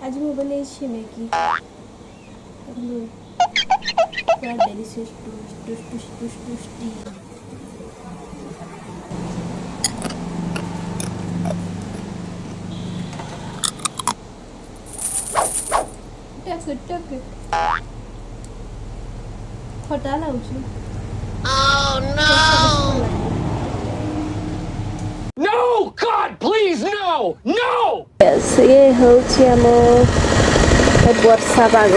आज मैं बने मैगी पूरा डेलिशियस टूस्टी टक खटा लाଗୁଛି। Oh no! No, God, please, no, no! Yes, ये ହେଉଛି ଆମ ବର୍ଷା ପାଗ।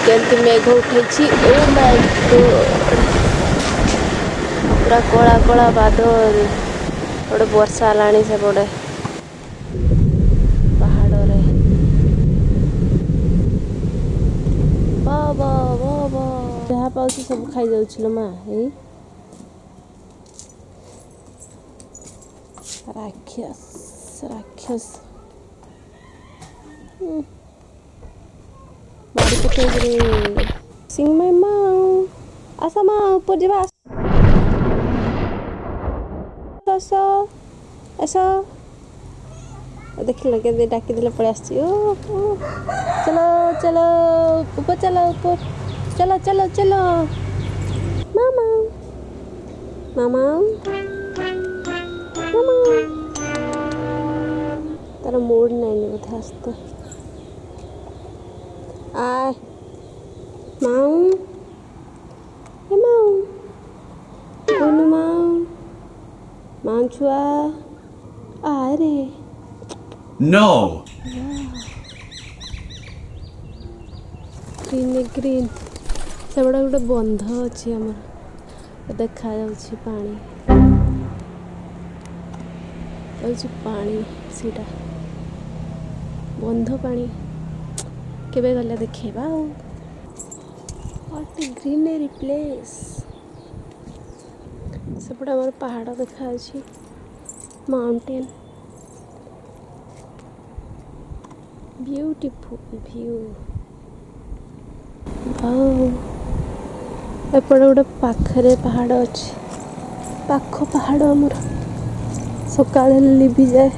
କେମିତି ମେଘ ଉଠେଇଛି। ଓ ମାଇ ଗଡ୍, ପୁରା କଳା କଳା ବାଦଲ। ଗୋଟେ ବର୍ଷା ହେଲାଣି ସେପଟେ ପାହାଡ଼ରେ। ବାବା ବାବା, ଯାହା ପାଉଛି ସବୁ ଖାଇଯାଉଛି ଲୋ ମା। ଏଇ ରାକ୍ଷସ ମାରି ପକେଇକିରି ସିଂହ ମା ଆସ ମା ଉପରେ ଯିବା। ଆସ ଆସ, ଦେଖିଲ କେମିତି ଡାକିଦେଲେ ପଳେଇ ଆସିଛି। ଓ ଚଲୋ ଚଲୋ ऊपर चलो, ऊपर चलो चलो चलो। मामा मामा मामा, तार मूड नहीं बोधे आसते। आय माऊ ए माऊ गुनु माऊ माऊ छुआ आय रे। No. ग्रीन से बड़ा गोटे बंध अच्छी आमर देखा जाଉଛି पानी जाଉଛି पानी सीटा बंध पानी केबे गले देखा। What a greenery place. सेपटे आमर पहाड़ देखा माउंटेन ब्यूटीफुल व्यू। एपटे गोटे पाखरे पहाड़ अच्छे, पाख पहाड़ आमर सकाଳେ लिभि जाए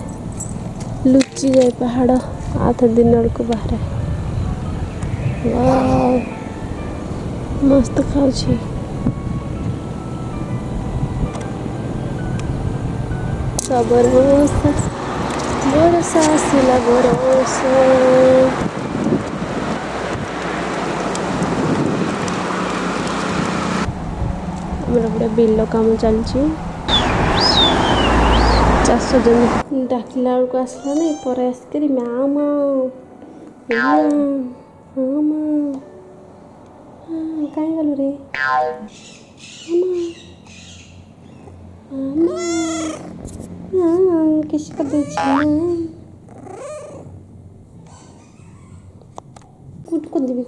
लुचि जाए पहाड़ आ तो दिन को बाहर। मस्त खाऊची बरसा आसिला बरसा। गोटे बिल काम चलती चाष जमी डाकिला बेलू आसला नहीं पर आसिक मामा मामा कहीं गलु रे मामा किस कर दे कुट को देवी